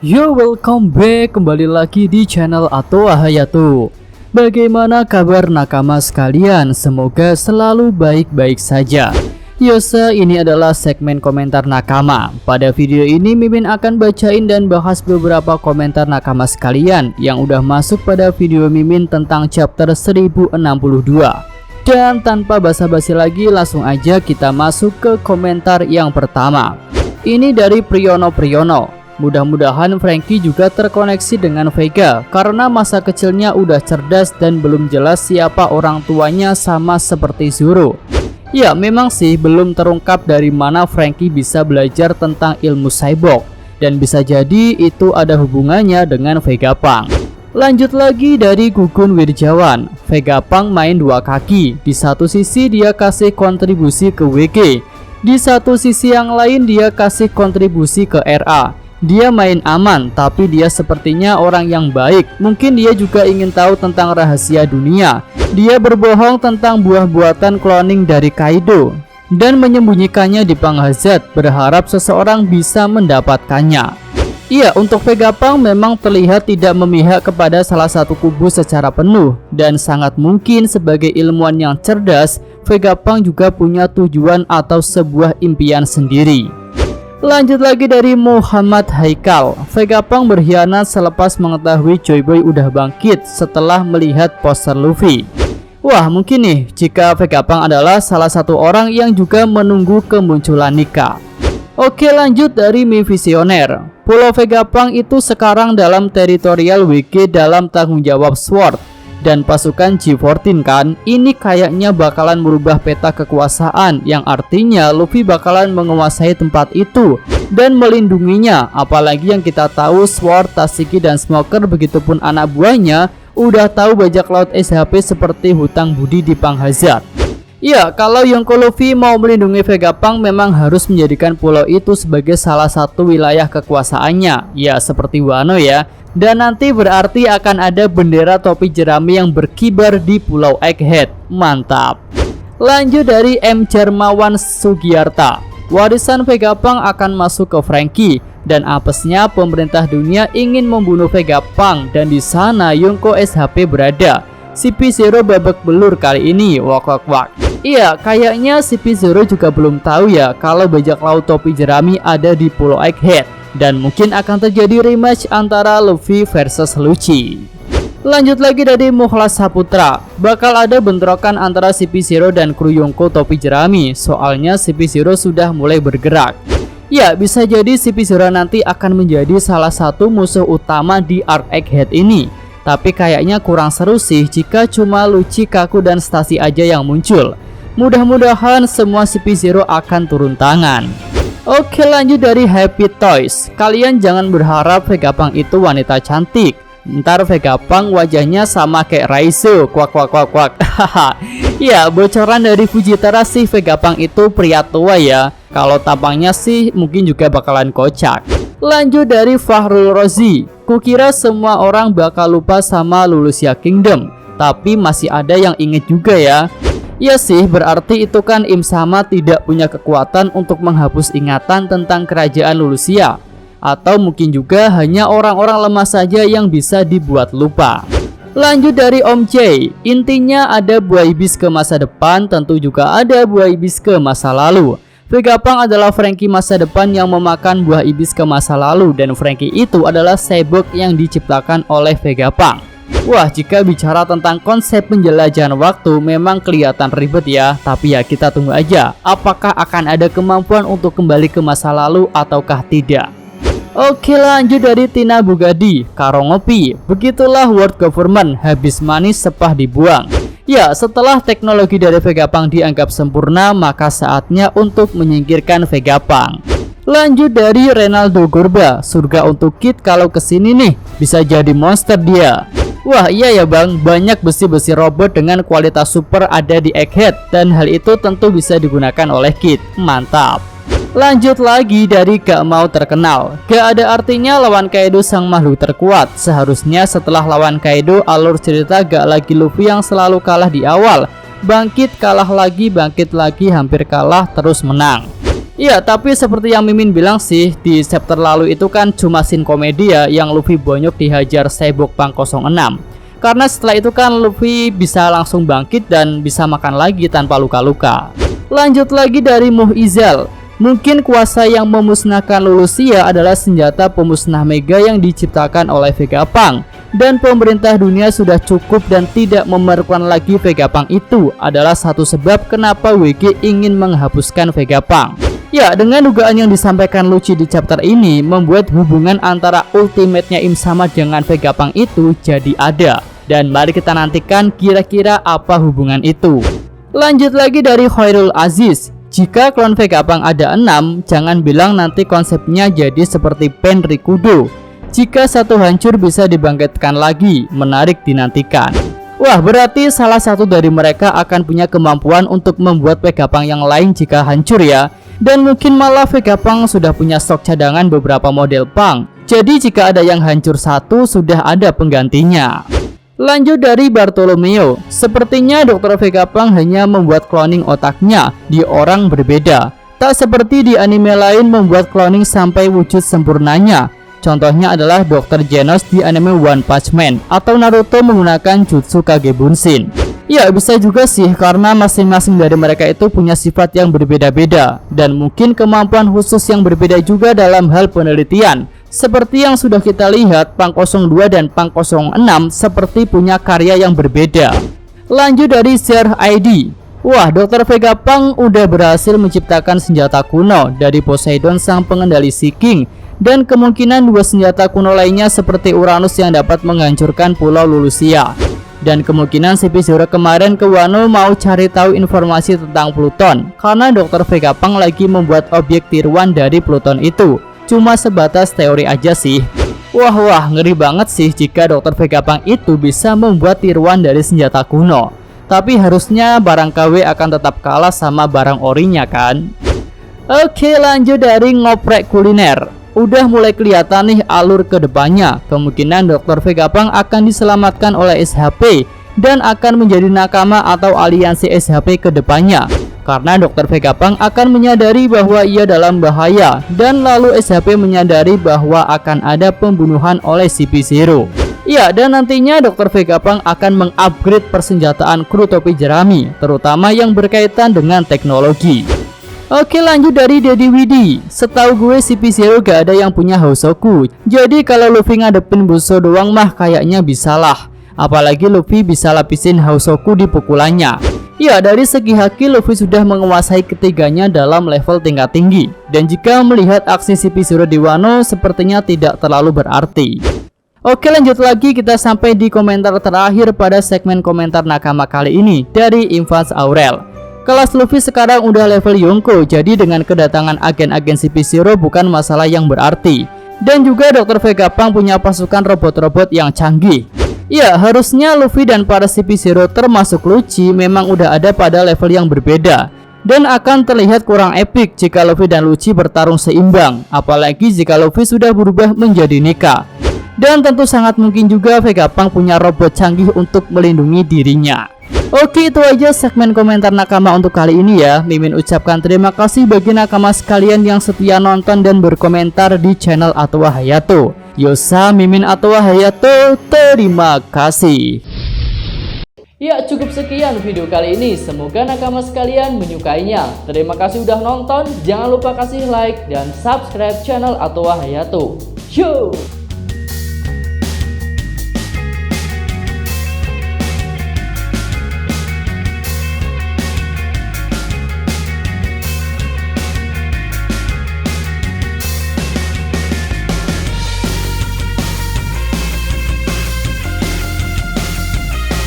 Yo, welcome back kembali lagi di channel Atoa Hayato. Bagaimana kabar nakama sekalian? Semoga selalu baik-baik saja. Yose, ini adalah segmen komentar nakama. Pada video ini Mimin akan bacain dan bahas beberapa komentar nakama sekalian yang udah masuk pada video Mimin tentang chapter 1062. Dan tanpa basa-basi lagi, langsung aja kita masuk ke komentar yang pertama. Ini dari Priyono. Mudah-mudahan Franky juga terkoneksi dengan Vega karena masa kecilnya udah cerdas dan belum jelas siapa orang tuanya sama seperti Zoro. Ya, memang sih belum terungkap dari mana Franky bisa belajar tentang ilmu cyborg, dan bisa jadi itu ada hubungannya dengan Vegapunk. Lanjut lagi dari Gugun Wirjawan. Vegapunk main dua kaki. Di satu sisi dia kasih kontribusi ke WG, di satu sisi yang lain dia kasih kontribusi ke RA. Dia main aman, tapi dia sepertinya orang yang baik. Mungkin dia juga ingin tahu tentang rahasia dunia. Dia berbohong tentang buah buatan cloning dari Kaido dan menyembunyikannya di Panghazard, berharap seseorang bisa mendapatkannya. Iya, untuk Vegapunk memang terlihat tidak memihak kepada salah satu kubu secara penuh, dan sangat mungkin sebagai ilmuwan yang cerdas, Vegapunk juga punya tujuan atau sebuah impian sendiri. Lanjut lagi dari Muhammad Haikal. Vegapunk berkhianat selepas mengetahui Joy Boy udah bangkit setelah melihat poster Luffy. Wah, mungkin nih jika Vegapunk adalah salah satu orang yang juga menunggu kemunculan Nika. Oke, lanjut dari Mi Visioner. Pulau Vegapunk itu sekarang dalam teritorial WG dalam tanggung jawab Sword dan pasukan G14 kan. Ini kayaknya bakalan merubah peta kekuasaan, yang artinya Luffy bakalan menguasai tempat itu dan melindunginya. Apalagi yang kita tahu Sword, Tashiki, dan Smoker, begitupun anak buahnya udah tahu bajak laut SHP seperti hutang budi di Panghazard. Ya, kalau Yonko Luffy mau melindungi Vegapunk memang harus menjadikan pulau itu sebagai salah satu wilayah kekuasaannya. Ya, seperti Wano ya. Dan nanti berarti akan ada bendera topi jerami yang berkibar di Pulau Egghead. Mantap. Lanjut dari M. Jarmawan Sugiarta. Warisan Vegapunk akan masuk ke Franky, dan apesnya pemerintah dunia ingin membunuh Vegapunk, dan di sana Yonko SHP berada. CP0 babak belur kali ini. Wak. Iya, kayaknya CP0 juga belum tahu ya kalau bajak laut topi jerami ada di Pulau Egghead, dan mungkin akan terjadi rematch antara Luffy versus Lucci. Lanjut lagi dari Mukhlas Saputra. Bakal ada bentrokan antara CP0 dan kru Yonko topi jerami, soalnya CP0 sudah mulai bergerak. Ya, bisa jadi CP0 nanti akan menjadi salah satu musuh utama di arc Egghead ini. Tapi kayaknya kurang seru sih jika cuma Lucci, Kaku, dan Stacy aja yang muncul. Mudah-mudahan semua CP0 akan turun tangan. Oke, lanjut dari Happy Toys. Kalian jangan berharap Vegapunk itu wanita cantik. Ntar Vegapunk wajahnya sama kayak Raizo. Kuak. Ya, bocoran dari Fujitara sih Vegapunk itu pria tua ya. Kalau tampangnya sih mungkin juga bakalan kocak. Lanjut dari Fahrul Rozi. Kukira semua orang bakal lupa sama Lulusia Kingdom, tapi masih ada yang inget juga ya. Iya sih, berarti itu kan Im Sama tidak punya kekuatan untuk menghapus ingatan tentang kerajaan Lulusia. Atau mungkin juga hanya orang-orang lemah saja yang bisa dibuat lupa. Lanjut dari Om J. Intinya ada buah ibis ke masa depan, tentu juga ada buah ibis ke masa lalu. Vegapunk adalah Franky masa depan yang memakan buah ibis ke masa lalu, dan Franky itu adalah cyborg yang diciptakan oleh Vegapunk. Wah, jika bicara tentang konsep penjelajahan waktu memang kelihatan ribet ya. Tapi ya kita tunggu aja, apakah akan ada kemampuan untuk kembali ke masa lalu ataukah tidak. Oke, lanjut dari Tina Bugadi. Karo ngopi. Begitulah world government, habis manis sepah dibuang. Ya, setelah teknologi dari Vegapunk dianggap sempurna, maka saatnya untuk menyingkirkan Vegapunk. Lanjut dari Renaldo Gorba. Surga untuk Kid kalau kesini nih, bisa jadi monster dia. Wah, iya ya bang, banyak besi-besi robot dengan kualitas super ada di Egghead, dan hal itu tentu bisa digunakan oleh Kid. Mantap. Lanjut lagi dari Gak Mau Terkenal. Gak ada artinya lawan Kaido sang makhluk terkuat. Seharusnya setelah lawan Kaido, alur cerita gak lagi Luffy yang selalu kalah di awal. Bangkit, kalah lagi, bangkit lagi, hampir kalah, terus menang. Iya, tapi seperti yang Mimin bilang sih, di chapter lalu itu kan cuma scene komedi ya, yang Luffy bonyok dihajar Cyborg Punk 06. Karena setelah itu kan Luffy bisa langsung bangkit dan bisa makan lagi tanpa luka-luka. Lanjut lagi dari Muhizal. Mungkin kuasa yang memusnahkan Lulusia adalah senjata pemusnah Mega yang diciptakan oleh Vegapunk. Dan pemerintah dunia sudah cukup dan tidak memerlukan lagi Vegapunk. Itu adalah satu sebab kenapa WG ingin menghapuskan Vegapunk. Ya, dengan dugaan yang disampaikan Lucci di chapter ini membuat hubungan antara ultimate-nya Im sama dengan Vegapunk itu jadi ada. Dan mari kita nantikan kira-kira apa hubungan itu. Lanjut lagi dari Khairul Aziz. Jika klon Vegapunk ada 6, jangan bilang nanti konsepnya jadi seperti Pen Rikudo. Jika satu hancur bisa dibangkitkan lagi, menarik dinantikan. Wah, berarti salah satu dari mereka akan punya kemampuan untuk membuat Vegapunk yang lain jika hancur ya. Dan mungkin malah Vegapunk sudah punya stok cadangan beberapa model Punk. Jadi jika ada yang hancur satu, sudah ada penggantinya. Lanjut dari Bartolomeo, sepertinya Dr. Vegapunk hanya membuat cloning otaknya di orang berbeda. Tak seperti di anime lain membuat cloning sampai wujud sempurnanya. Contohnya adalah Dr. Genos di anime One Punch Man atau Naruto menggunakan Jutsu Kage Bunshin. Ya, bisa juga sih karena masing-masing dari mereka itu punya sifat yang berbeda-beda dan mungkin kemampuan khusus yang berbeda juga dalam hal penelitian. Seperti yang sudah kita lihat, Punk 02 dan Punk 06 seperti punya karya yang berbeda. Lanjut dari Share ID. Wah, Dr. Vegapunk udah berhasil menciptakan senjata kuno dari Poseidon sang pengendali Sea King. Dan kemungkinan dua senjata kuno lainnya seperti Uranus yang dapat menghancurkan pulau Lulusia. Dan kemungkinan CP0 kemarin ke Wano mau cari tahu informasi tentang Pluton. Karena Dr. Vegapunk lagi membuat objek tiruan dari Pluton itu. Cuma sebatas teori aja sih. Wah, ngeri banget sih jika Dr. Vegapunk itu bisa membuat tiruan dari senjata kuno. Tapi harusnya barang KW akan tetap kalah sama barang orinya kan. Oke, lanjut dari ngoprek kuliner. Udah mulai kelihatan nih alur ke depannya. Kemungkinan Dr. Vegapunk akan diselamatkan oleh SHP dan akan menjadi nakama atau aliansi SHP ke depannya. Karena Dr. Vegapunk akan menyadari bahwa ia dalam bahaya dan lalu SHP menyadari bahwa akan ada pembunuhan oleh CP0. Ya, dan nantinya Dr. Vegapunk akan mengupgrade persenjataan kru topi jerami, terutama yang berkaitan dengan teknologi. Oke, lanjut dari Daddy Widi. Setahu gue CP0 gak ada yang punya Hosoku. Jadi kalau Luffy ngadepin Buso doang mah kayaknya bisalah. Apalagi Luffy bisa lapisin Hosoku di pukulannya. Ya, dari segi haki Luffy sudah menguasai ketiganya dalam level tingkat tinggi. Dan jika melihat aksi CP0 di Wano sepertinya tidak terlalu berarti. Oke, lanjut lagi kita sampai di komentar terakhir pada segmen komentar nakama kali ini dari Invans Aurel. Kelas Luffy sekarang udah level Yonko, jadi dengan kedatangan agen-agen CP0 bukan masalah yang berarti. Dan juga Dr. Vegapunk punya pasukan robot-robot yang canggih. Ya, harusnya Luffy dan para CP0 termasuk Lucci memang udah ada pada level yang berbeda. Dan akan terlihat kurang epik jika Luffy dan Lucci bertarung seimbang. Apalagi jika Luffy sudah berubah menjadi Nika. Dan tentu sangat mungkin juga Vegapunk punya robot canggih untuk melindungi dirinya. Oke, itu aja segmen komentar nakama untuk kali ini ya. Mimin ucapkan terima kasih bagi nakama sekalian yang setia nonton dan berkomentar di channel Atwa Hayato. Yosa, Mimin Atwa Hayato, terima kasih. Ya, cukup sekian video kali ini. Semoga nakama sekalian menyukainya. Terima kasih udah nonton. Jangan lupa kasih like dan subscribe channel Atwa Hayato. Yo!